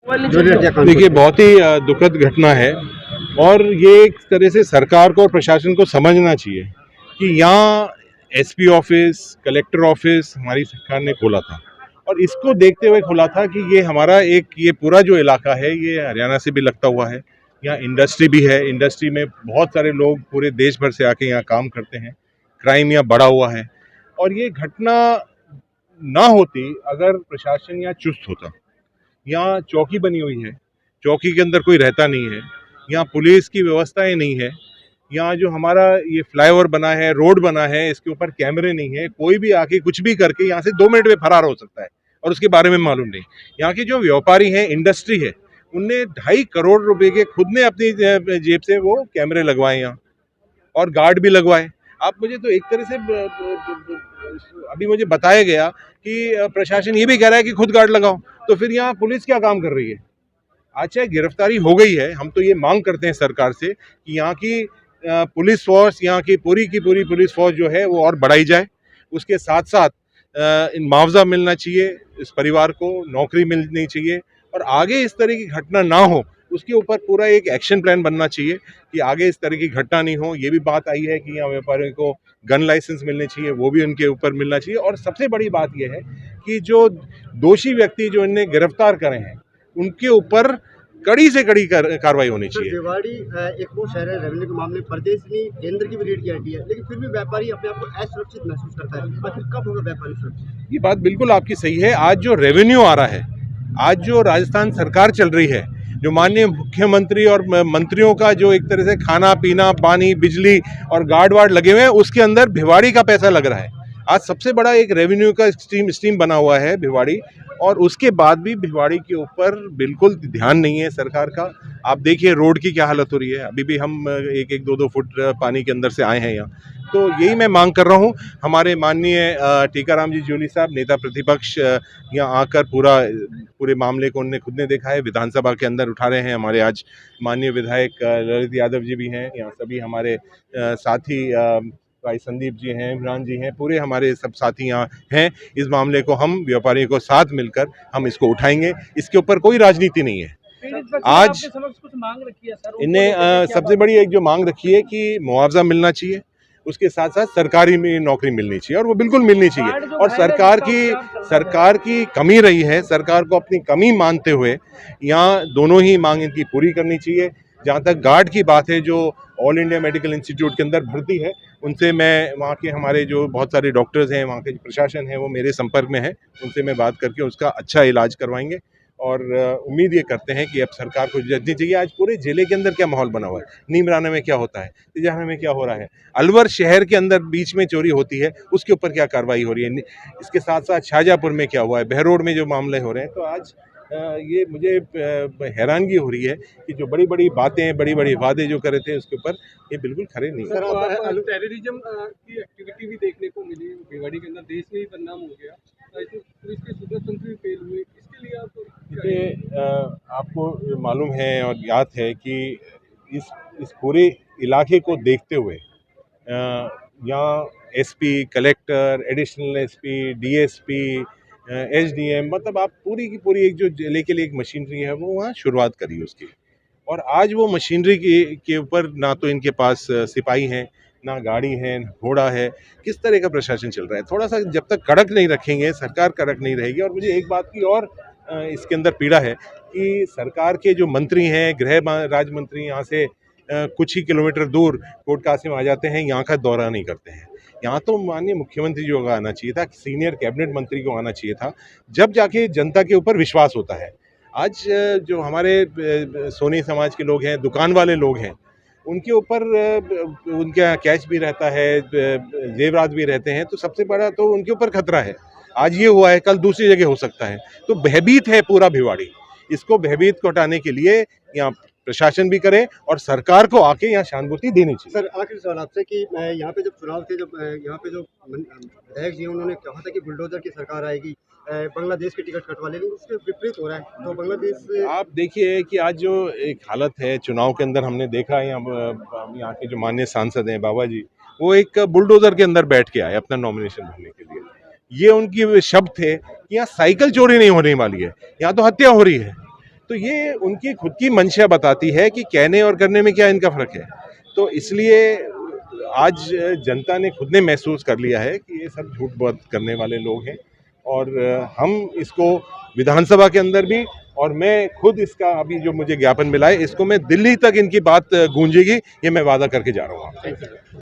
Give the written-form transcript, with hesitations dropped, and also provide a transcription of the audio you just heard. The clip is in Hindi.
देखिए, बहुत ही दुखद घटना है और ये एक तरह से सरकार को और प्रशासन को समझना चाहिए कि यहाँ एसपी ऑफिस, कलेक्टर ऑफिस हमारी सरकार ने खोला था और इसको देखते हुए खोला था कि ये हमारा ये पूरा जो इलाका है ये हरियाणा से भी लगता हुआ है। यहाँ इंडस्ट्री भी है, इंडस्ट्री में बहुत सारे लोग पूरे देश भर से आके यहाँ काम करते हैं। क्राइम यहाँ बढ़ा हुआ है और ये घटना ना होती अगर प्रशासन यहाँ चुस्त होता। यहाँ चौकी बनी हुई है, चौकी के अंदर कोई रहता नहीं है, यहाँ पुलिस की व्यवस्थाएं नहीं है, यहाँ जो हमारा ये फ्लाईओवर बना है, रोड बना है, इसके ऊपर कैमरे नहीं है, कोई भी आके कुछ भी करके यहाँ से 2 मिनट में फरार हो सकता है और उसके बारे में मालूम नहीं। यहाँ के जो व्यापारी हैं, इंडस्ट्री है, उनने 2.5 करोड़ रुपए के खुद ने अपनी जेब से वो कैमरे लगवाए यहाँ और गार्ड भी लगवाए। आप मुझे तो एक तरह से अभी मुझे बताया गया कि प्रशासन ये भी कह रहा है कि खुद गार्ड लगाओ, तो फिर यहाँ पुलिस क्या काम कर रही है? अच्छा, गिरफ्तारी हो गई है, हम तो ये मांग करते हैं सरकार से कि यहाँ की पुलिस फोर्स, यहाँ की पूरी पुलिस फोर्स जो है वो और बढ़ाई जाए। उसके साथ साथ इन मुआवजा मिलना चाहिए, इस परिवार को नौकरी मिलनी चाहिए और आगे इस तरह की घटना ना हो उसके ऊपर पूरा एक एक्शन प्लान बनना चाहिए कि आगे इस तरह की घटना नहीं हो। ये भी बात आई है कि यहाँ व्यापारियों को गन लाइसेंस मिलने चाहिए, वो भी उनके ऊपर मिलना चाहिए और सबसे बड़ी बात यह है कि जो दोषी व्यक्ति जो इन्हें गिरफ्तार करे हैं उनके ऊपर कड़ी से कड़ी कार्रवाई होनी चाहिए। भिवाड़ी एक वो शहर है, रेवेन्यू के मामले में प्रदेश ने केंद्र की भी रेड की हटी है, लेकिन फिर भी व्यापारी अपने आप को असुरक्षित महसूस करता है। आखिर कब होगा व्यापारी सुरक्षित? ये बात बिल्कुल आपकी सही है। आज जो रेवेन्यू आ रहा है, आज जो राजस्थान सरकार चल रही है, जो माननीय मुख्यमंत्री और मंत्रियों का जो एक तरह से खाना पीना, पानी, बिजली और गार्ड वार्ड लगे हुए हैं, उसके अंदर भिवाड़ी का पैसा लग रहा है। आज सबसे बड़ा एक रेवेन्यू का स्ट्रीम बना हुआ है भिवाड़ी, और उसके बाद भी भिवाड़ी के ऊपर बिल्कुल ध्यान नहीं है सरकार का। आप देखिए रोड की क्या हालत हो रही है, अभी भी हम 1-1, 2-2 फुट पानी के अंदर से आए हैं यहाँ। तो यही मैं मांग कर रहा हूँ। हमारे माननीय टीकाराम जी जूली साहब, नेता प्रतिपक्ष, यहाँ आकर पूरे मामले को उन्होंने खुद ने देखा है, विधानसभा के अंदर उठा रहे हैं। हमारे आज माननीय विधायक ललित यादव जी भी हैं यहाँ, सभी हमारे साथी भाई संदीप जी हैं, इमरान जी हैं, पूरे हमारे सब साथी यहाँ हैं। इस मामले को हम व्यापारियों को साथ मिलकर हम इसको उठाएंगे। इसके ऊपर कोई राजनीति नहीं है। आज कुछ मांग रखी है सर, इन्हें सबसे बड़ी एक जो मांग रखी है कि मुआवजा मिलना चाहिए, उसके साथ साथ सरकारी में नौकरी मिलनी चाहिए और वो बिल्कुल मिलनी चाहिए। और सरकार की कमी रही है, सरकार को अपनी कमी मानते हुए यहाँ दोनों ही मांग इनकी पूरी करनी चाहिए। जहाँ तक गार्ड की बात है, जो ऑल इंडिया मेडिकल इंस्टीट्यूट के अंदर भर्ती है, उनसे मैं, वहाँ के हमारे जो बहुत सारे डॉक्टर्स हैं, वहाँ के प्रशासन है, वो मेरे संपर्क में है, उनसे मैं बात करके उसका अच्छा इलाज करवाएंगे। और उम्मीद ये करते हैं कि अब सरकार को जल्दी चाहिए। आज पूरे जिले के अंदर क्या माहौल बना हुआ है, नीमराना में क्या होता है, तिजाना में क्या हो रहा है, अलवर शहर के अंदर बीच में चोरी होती है, उसके ऊपर क्या कार्रवाई हो रही है, इसके साथ साथ शाहजहाँपुर में क्या हुआ है, बहरोड में जो मामले हो रहे हैं। तो आज ये मुझे हैरानगी हो रही है कि जो बड़ी बड़ी बातें, बड़ी बड़ी वादे जो करे थे, उसके ऊपर ये बिल्कुल खरे नहीं है। सर, टेररिज्म की एक्टिविटी भी देखने को मिली भिवाड़ी के अंदर, देश में ही बदनाम हो गया, पुलिस के सूबे तंत्र भी फेल हुए, इसके लिए आप आपको मालूम है और याद है कि इस पूरे इलाके को देखते हुए यहाँ SP, collector, additional SP, DSP, SDM, मतलब आप पूरी की पूरी एक जो जिले के लिए एक मशीनरी है वो वहाँ शुरुआत करी उसकी। और आज वो मशीनरी के ऊपर ना तो इनके पास सिपाही हैं, ना गाड़ी है, ना घोड़ा है। किस तरह का प्रशासन चल रहा है? थोड़ा सा जब तक कड़क नहीं रखेंगे, सरकार कड़क नहीं रहेगी। और मुझे एक बात की और इसके अंदर पीड़ा है कि सरकार के जो मंत्री हैं, गृह राज्य मंत्री, यहाँ से कुछ ही किलोमीटर दूर कोट कासिम आ जाते हैं, यहाँ का दौरा नहीं करते हैं। यहाँ तो माननीय मुख्यमंत्री जी को आना चाहिए था, सीनियर कैबिनेट मंत्री को आना चाहिए था, जब जाके जनता के ऊपर विश्वास होता है। आज जो हमारे सोनी समाज के लोग हैं, दुकान वाले लोग हैं, उनके ऊपर उनका कैश भी रहता है, जेवरात भी रहते हैं, तो सबसे बड़ा तो उनके ऊपर खतरा है। आज ये हुआ है, कल दूसरी जगह हो सकता है। तो भयभीत है पूरा भिवाड़ी। इसको भयभीत को हटाने के लिए यहाँ प्रशासन भी करे और सरकार को आके यहाँ शांति देनी चाहिए। सर, आखिरी सवाल आपसे कि यहाँ पे जब चुनाव थे, जब यहाँ पे जो विधायक जी उन्होंने कहा था कि बुलडोजर की सरकार आएगी, बांग्लादेश की टिकट कटवा लेंगे, उसके विपरीत हो रहा है। तो बांग्लादेश, आप देखिए कि आज जो एक हालत है चुनाव के अंदर, हमने देखा है यहाँ के जो माननीय सांसद हैं बाबा जी, वो एक बुलडोजर के अंदर बैठ के आए अपना नॉमिनेशन भरने के लिए। ये उनकी शब्द थे कि यहाँ साइकिल चोरी नहीं होने वाली है, यहाँ तो हत्या हो रही है। तो ये उनकी खुद की मंशा बताती है कि कहने और करने में क्या इनका फ़र्क है। तो इसलिए आज जनता ने खुद ने महसूस कर लिया है कि ये सब झूठ बात करने वाले लोग हैं, और हम इसको विधानसभा के अंदर भी, और मैं खुद इसका अभी जो मुझे ज्ञापन मिला है इसको मैं दिल्ली तक इनकी बात गूंजेगी, ये मैं वादा करके जा रहा हूँ आपसे।